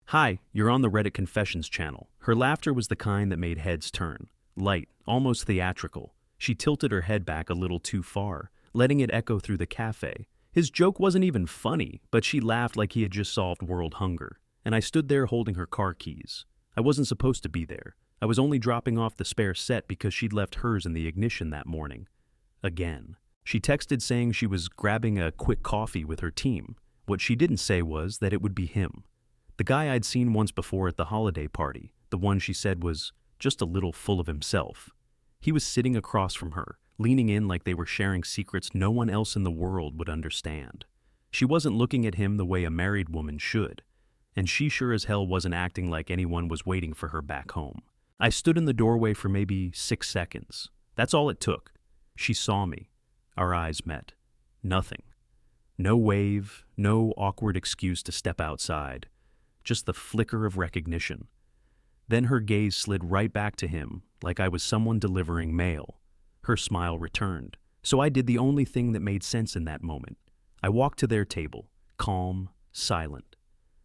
Hi, you're on the Reddit Confessions channel. Her laughter was the kind that made heads turn. Light, almost theatrical. She tilted her head back a little too far, letting it echo through the cafe. His joke wasn't even funny, but she laughed like he had just solved world hunger. And I stood there holding her car keys. I wasn't supposed to be there. I was only dropping off the spare set because she'd left hers in the ignition that morning. Again. She texted saying she was grabbing a quick coffee with her team. What she didn't say was that it would be him. The guy I'd seen once before at the holiday party, the one she said was just a little full of himself. He was sitting across from her, leaning in like they were sharing secrets no one else in the world would understand. She wasn't looking at him the way a married woman should, and she sure as hell wasn't acting like anyone was waiting for her back home. I stood in the doorway for maybe 6 seconds. That's all it took. She saw me. Our eyes met. Nothing. No wave, no awkward excuse to step outside. Just the flicker of recognition. Then her gaze slid right back to him, like I was someone delivering mail. Her smile returned, so I did the only thing that made sense in that moment. I walked to their table, calm, silent.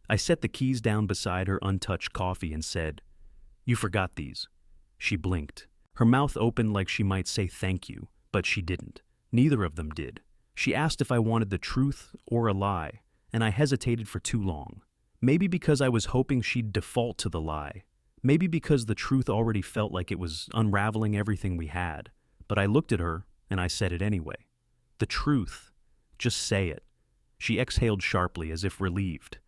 I set the keys down beside her untouched coffee and said, "You forgot these." She blinked. Her mouth opened like she might say thank you, but she didn't. Neither of them did. She asked if I wanted the truth or a lie, and I hesitated for too long. Maybe because I was hoping she'd default to the lie. Maybe because the truth already felt like it was unraveling everything we had. But I looked at her, and I said it anyway. The truth. Just say it. She exhaled sharply as if relieved,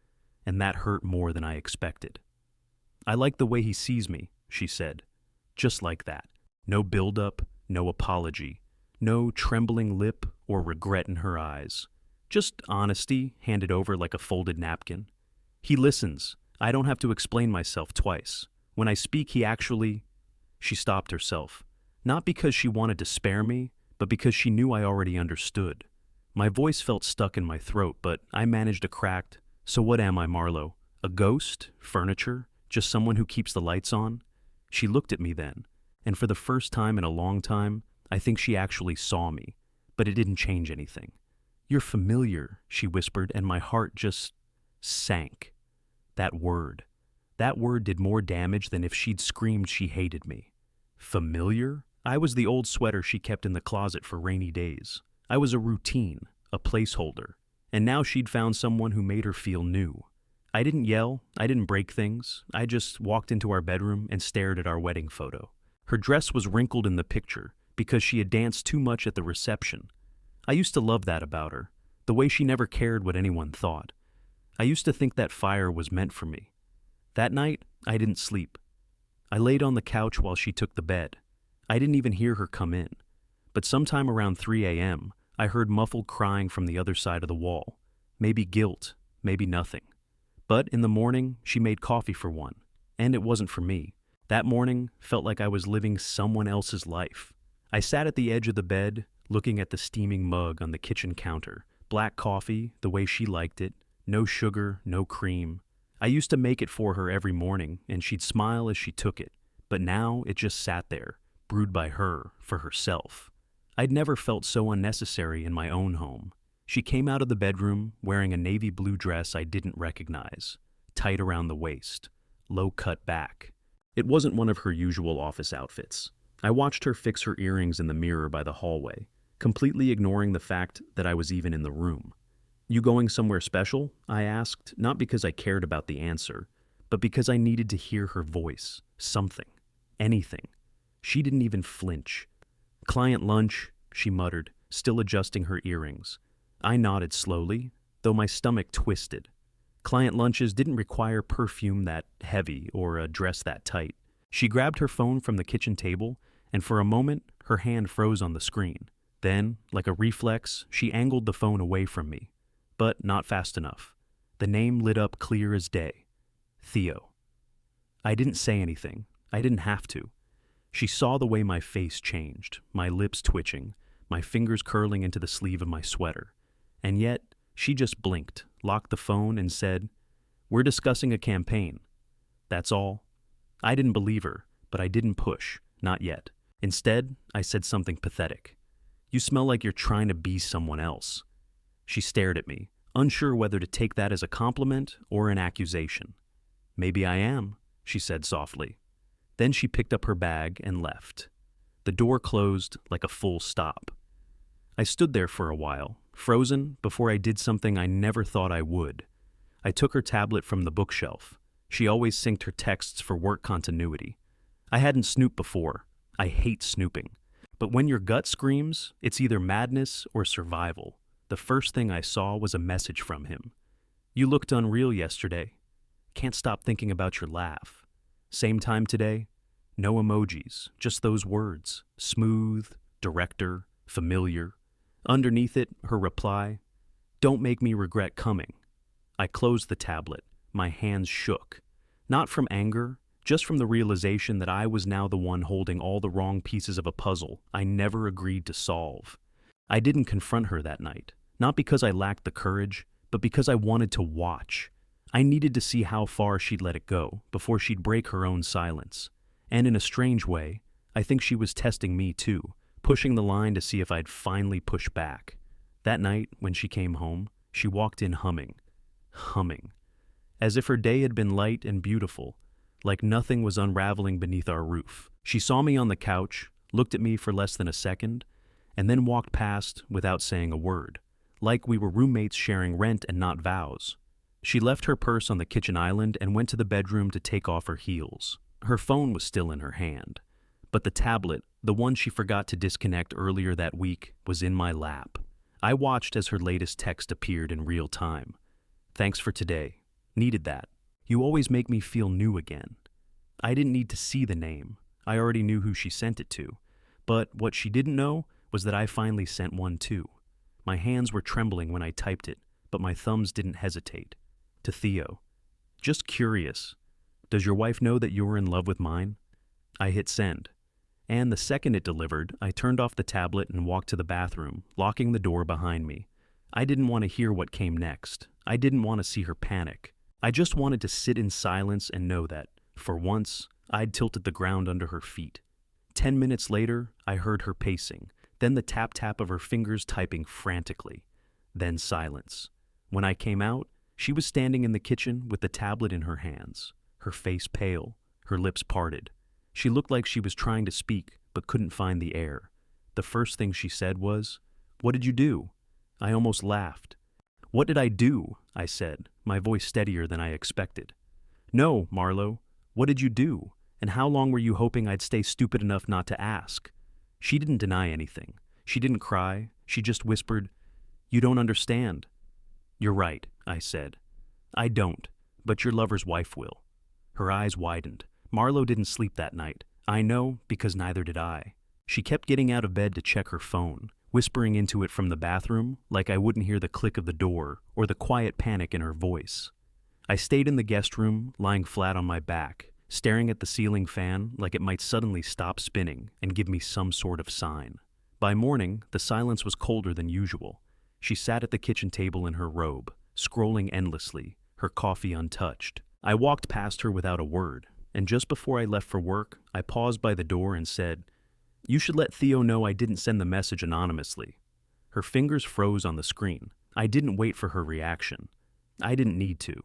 and that hurt more than I expected. "I like the way he sees me," she said. Just like that. No build-up, no apology, no trembling lip or regret in her eyes. Just honesty handed over like a folded napkin. "He listens. I don't have to explain myself twice. When I speak, he actually—" She stopped herself. Not because she wanted to spare me, but because she knew I already understood. My voice felt stuck in my throat, but I managed a cracked, "So what am I, Marlo? A ghost? Furniture? Just someone who keeps the lights on?" She looked at me then, and for the first time in a long time, I think she actually saw me, but it didn't change anything. "You're familiar," she whispered, and my heart just sank. That word did more damage than if she'd screamed she hated me. Familiar? I was the old sweater she kept in the closet for rainy days. I was a routine, a placeholder, and now she'd found someone who made her feel new. I didn't yell, I didn't break things, I just walked into our bedroom and stared at our wedding photo. Her dress was wrinkled in the picture because she had danced too much at the reception. I used to love that about her, the way she never cared what anyone thought. I used to think that fire was meant for me. That night, I didn't sleep. I laid on the couch while she took the bed. I didn't even hear her come in. But sometime around 3 a.m., I heard muffled crying from the other side of the wall. Maybe guilt, maybe nothing. But in the morning, she made coffee for one. And it wasn't for me. That morning felt like I was living someone else's life. I sat at the edge of the bed, looking at the steaming mug on the kitchen counter. Black coffee, the way she liked it. No sugar, no cream. I used to make it for her every morning, and she'd smile as she took it. But now it just sat there, brewed by her, for herself. I'd never felt so unnecessary in my own home. She came out of the bedroom wearing a navy blue dress I didn't recognize, tight around the waist, low cut back. It wasn't one of her usual office outfits. I watched her fix her earrings in the mirror by the hallway, completely ignoring the fact that I was even in the room. "You going somewhere special?" I asked, not because I cared about the answer, but because I needed to hear her voice. Something. Anything. She didn't even flinch. "Client lunch," she muttered, still adjusting her earrings. I nodded slowly, though my stomach twisted. Client lunches didn't require perfume that heavy or a dress that tight. She grabbed her phone from the kitchen table, and for a moment, her hand froze on the screen. Then, like a reflex, she angled the phone away from me. But not fast enough. The name lit up clear as day. Theo. I didn't say anything. I didn't have to. She saw the way my face changed, my lips twitching, my fingers curling into the sleeve of my sweater. And yet, she just blinked, locked the phone, and said, "We're discussing a campaign." That's all. I didn't believe her, but I didn't push. Not yet. Instead, I said something pathetic. "You smell like you're trying to be someone else." She stared at me, unsure whether to take that as a compliment or an accusation. Maybe I am, she said softly. Then she picked up her bag and left. The door closed like a full stop. I stood there for a while, frozen, before I did something I never thought I would. I took her tablet from the bookshelf. She always synced her texts for work continuity. I hadn't snooped before. I hate snooping. But when your gut screams, it's either madness or survival. The first thing I saw was a message from him. You looked unreal yesterday. Can't stop thinking about your laugh. Same time today? No emojis, just those words. Smooth, director, familiar. Underneath it, her reply, don't make me regret coming. I closed the tablet. My hands shook. Not from anger, just from the realization that I was now the one holding all the wrong pieces of a puzzle I never agreed to solve. I didn't confront her that night, not because I lacked the courage, but because I wanted to watch. I needed to see how far she'd let it go before she'd break her own silence. And in a strange way, I think she was testing me too, pushing the line to see if I'd finally push back. That night, when she came home, she walked in humming, as if her day had been light and beautiful, like nothing was unraveling beneath our roof. She saw me on the couch, looked at me for less than a second, and then walked past without saying a word, like we were roommates sharing rent and not vows. She left her purse on the kitchen island and went to the bedroom to take off her heels. Her phone was still in her hand, but the tablet, the one she forgot to disconnect earlier that week, was in my lap. I watched as her latest text appeared in real time. Thanks for today. Needed that. You always make me feel new again. I didn't need to see the name. I already knew who she sent it to. But what she didn't know was that I finally sent one too. My hands were trembling when I typed it, but my thumbs didn't hesitate. To Theo. Just curious. Does your wife know that you're in love with mine? I hit send. And the second it delivered, I turned off the tablet and walked to the bathroom, locking the door behind me. I didn't want to hear what came next. I didn't want to see her panic. I just wanted to sit in silence and know that, for once, I'd tilted the ground under her feet. 10 minutes later, I heard her pacing, then the tap-tap of her fingers typing frantically. Then silence. When I came out, she was standing in the kitchen with the tablet in her hands, her face pale, her lips parted. She looked like she was trying to speak, but couldn't find the air. The first thing she said was, "What did you do?" I almost laughed. "What did I do?" I said, my voice steadier than I expected. "No, Marlo. What did you do? And how long were you hoping I'd stay stupid enough not to ask?" She didn't deny anything. She didn't cry. She just whispered, "You don't understand." "You're right," I said. "I don't, but your lover's wife will." Her eyes widened. Marlo didn't sleep that night. I know, because neither did I. She kept getting out of bed to check her phone, whispering into it from the bathroom like I wouldn't hear the click of the door or the quiet panic in her voice. I stayed in the guest room, lying flat on my back, staring at the ceiling fan like it might suddenly stop spinning and give me some sort of sign. By morning, the silence was colder than usual. She sat at the kitchen table in her robe, scrolling endlessly, her coffee untouched. I walked past her without a word, and just before I left for work, I paused by the door and said, "You should let Theo know I didn't send the message anonymously." Her fingers froze on the screen. I didn't wait for her reaction. I didn't need to,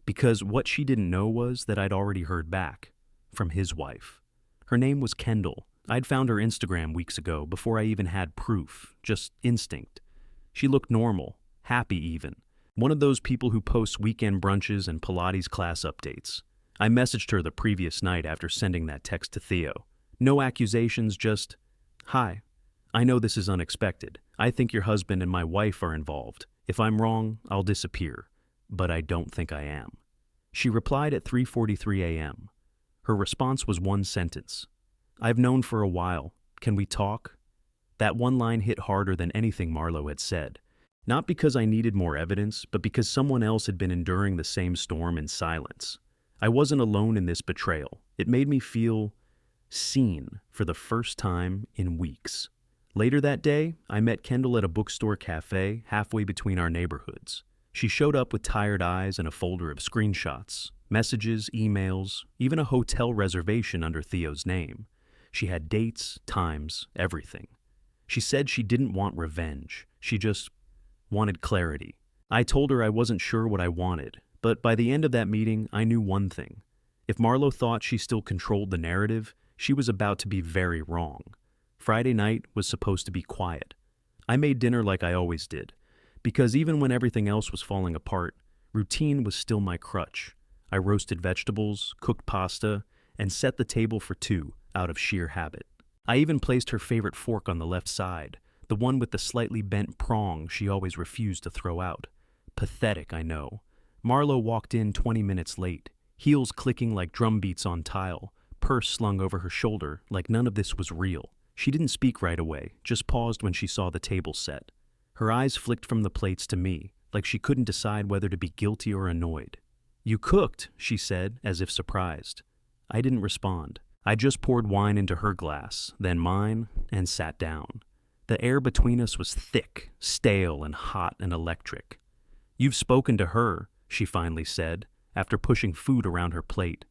because what she didn't know was that I'd already heard back from his wife. Her name was Kendall. I'd found her Instagram weeks ago before I even had proof, just instinct. She looked normal, happy even. One of those people who posts weekend brunches and Pilates class updates. I messaged her the previous night after sending that text to Theo. No accusations, just, "Hi. I know this is unexpected. I think your husband and my wife are involved. If I'm wrong, I'll disappear. But I don't think I am." She replied at 3:43 a.m. Her response was one sentence. "I've known for a while. Can we talk?" That one line hit harder than anything Marlo had said. Not because I needed more evidence, but because someone else had been enduring the same storm in silence. I wasn't alone in this betrayal. It made me feel seen for the first time in weeks. Later that day, I met Kendall at a bookstore cafe halfway between our neighborhoods. She showed up with tired eyes and a folder of screenshots, messages, emails, even a hotel reservation under Theo's name. She had dates, times, everything. She said she didn't want revenge. She just wanted clarity. I told her I wasn't sure what I wanted, But by the end of that meeting, I knew one thing. If Marlo thought she still controlled the narrative, she was about to be very wrong. Friday night was supposed to be quiet. I made dinner like I always did, because even when everything else was falling apart, routine was still my crutch. I roasted vegetables, cooked pasta, and set the table for two out of sheer habit. I even placed her favorite fork on the left side, the one with the slightly bent prong she always refused to throw out. Pathetic, I know. Marlo walked in 20 minutes late, heels clicking like drum beats on tile, purse slung over her shoulder like none of this was real. She didn't speak right away, just paused when she saw the table set. Her eyes flicked from the plates to me, like she couldn't decide whether to be guilty or annoyed. "You cooked," she said, as if surprised. I didn't respond. I just poured wine into her glass, then mine, and sat down. The air between us was thick, stale, and hot and electric. "You've spoken to her," she finally said, after pushing food around her plate.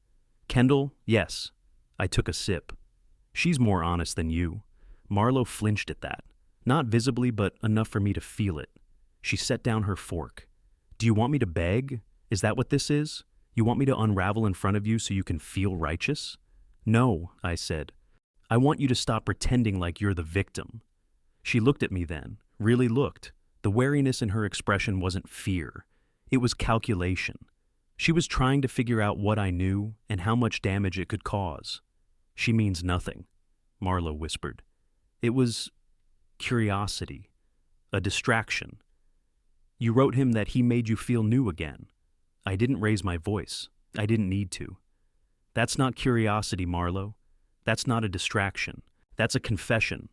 "Kendall, yes." I took a sip. "She's more honest than you." Marlo flinched at that. Not visibly, but enough for me to feel it. She set down her fork. "Do you want me to beg? Is that what this is? You want me to unravel in front of you so you can feel righteous?" "No," I said. "I want you to stop pretending like you're the victim." She looked at me then, really looked. The wariness in her expression wasn't fear. It was calculation. She was trying to figure out what I knew and how much damage it could cause. "She means nothing," Marlo whispered. "It was curiosity, a distraction. You wrote him that he made you feel new again." I didn't raise my voice. I didn't need to. "That's not curiosity, Marlo. That's not a distraction. That's a confession."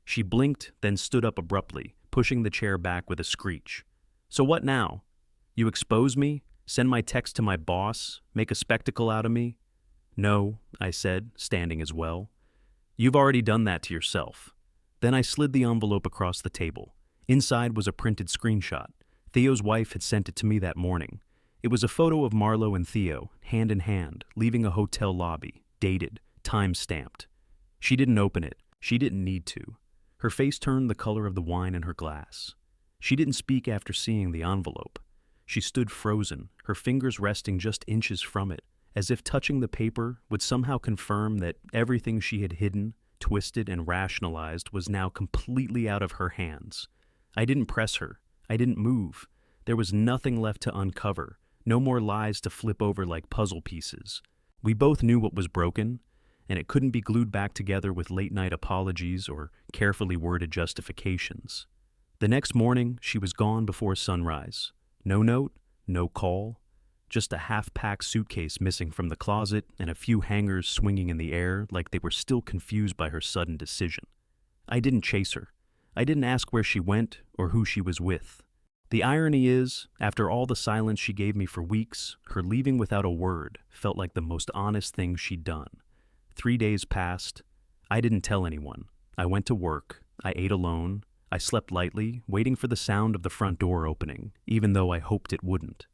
She blinked, then stood up abruptly, pushing the chair back with a screech. "So what now? You expose me? Send my text to my boss? Make a spectacle out of me?" "No," I said, standing as well. "You've already done that to yourself." Then I slid the envelope across the table. Inside was a printed screenshot. Theo's wife had sent it to me that morning. It was a photo of Marlo and Theo, hand in hand, leaving a hotel lobby, dated, time-stamped. She didn't open it. She didn't need to. Her face turned the color of the wine in her glass. She didn't speak after seeing the envelope. She stood frozen, her fingers resting just inches from it, as if touching the paper would somehow confirm that everything she had hidden, twisted, and rationalized was now completely out of her hands. I didn't press her. I didn't move. There was nothing left to uncover, no more lies to flip over like puzzle pieces. We both knew what was broken, and it couldn't be glued back together with late-night apologies or carefully worded justifications. The next morning, she was gone before sunrise. No note, no call, just a half-packed suitcase missing from the closet and a few hangers swinging in the air like they were still confused by her sudden decision. I didn't chase her. I didn't ask where she went or who she was with. The irony is, after all the silence she gave me for weeks, her leaving without a word felt like the most honest thing she'd done. 3 days passed. I didn't tell anyone. I went to work. I ate alone. I slept lightly, waiting for the sound of the front door opening, even though I hoped it wouldn't.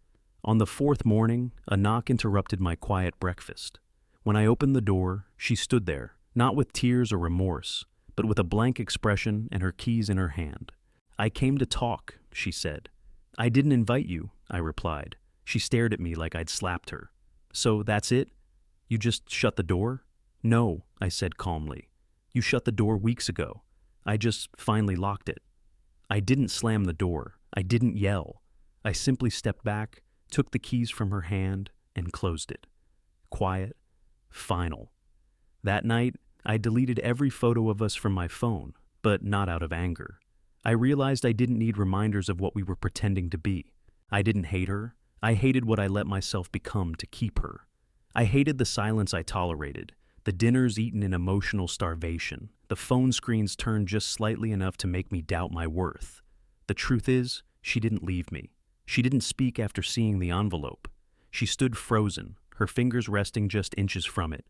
On the fourth morning, a knock interrupted my quiet breakfast. When I opened the door, she stood there, not with tears or remorse, but with a blank expression and her keys in her hand. "I came to talk," she said. "I didn't invite you," I replied. She stared at me like I'd slapped her. "So that's it? You just shut the door?" "No," I said calmly. "You shut the door weeks ago. I just finally locked it." I didn't slam the door. I didn't yell. I simply stepped back, took the keys from her hand, and closed it. Quiet. Final. That night, I deleted every photo of us from my phone, but not out of anger. I realized I didn't need reminders of what we were pretending to be. I didn't hate her. I hated what I let myself become to keep her. I hated the silence I tolerated, the dinners eaten in emotional starvation, the phone screens turned just slightly enough to make me doubt my worth. The truth is, she didn't leave me. She didn't speak after seeing the envelope. She stood frozen, her fingers resting just inches from it,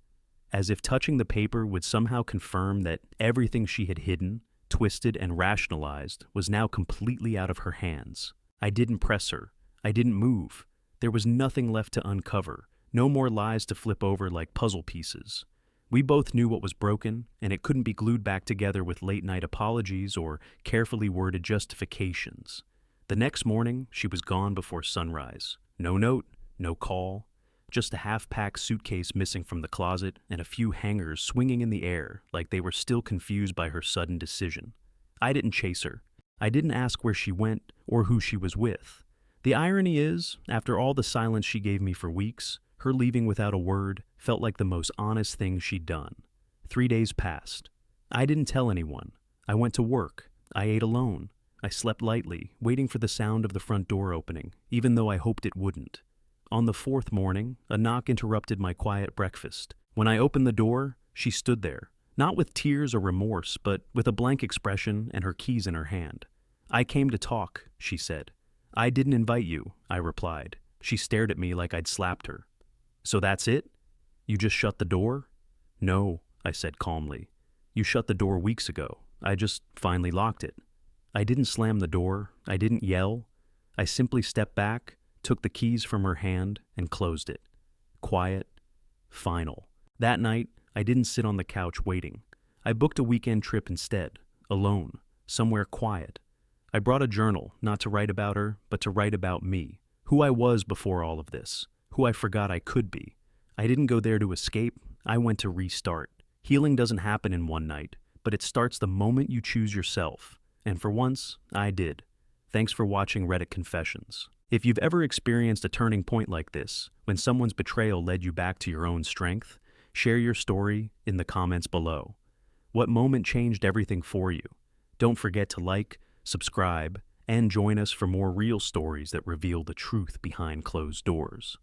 as if touching the paper would somehow confirm that everything she had hidden, twisted, and rationalized was now completely out of her hands. I didn't press her. I didn't move. There was nothing left to uncover, no more lies to flip over like puzzle pieces. We both knew what was broken, and it couldn't be glued back together with late-night apologies or carefully worded justifications. The next morning, she was gone before sunrise. No note, no call, just a half-packed suitcase missing from the closet and a few hangers swinging in the air like they were still confused by her sudden decision. I didn't chase her. I didn't ask where she went or who she was with. The irony is, after all the silence she gave me for weeks, her leaving without a word felt like the most honest thing she'd done. 3 days passed. I didn't tell anyone. I went to work. I ate alone. I slept lightly, waiting for the sound of the front door opening, even though I hoped it wouldn't. On the 4th morning, a knock interrupted my quiet breakfast. When I opened the door, she stood there, not with tears or remorse, but with a blank expression and her keys in her hand. "I came to talk," she said. "I didn't invite you," I replied. She stared at me like I'd slapped her. "So that's it? You just shut the door?" "No," I said calmly. "You shut the door weeks ago. I just finally locked it." I didn't slam the door. I didn't yell. I simply stepped back, took the keys from her hand, and closed it. Quiet. Final. That night, I didn't sit on the couch waiting. I booked a weekend trip instead, alone, somewhere quiet. I brought a journal, not to write about her, but to write about me, who I was before all of this, who I forgot I could be. I didn't go there to escape. I went to restart. Healing doesn't happen in one night, but it starts the moment you choose yourself. And for once, I did. Thanks for watching Reddit Confessions. If you've ever experienced a turning point like this, when someone's betrayal led you back to your own strength, share your story in the comments below. What moment changed everything for you? Don't forget to like, subscribe, and join us for more real stories that reveal the truth behind closed doors.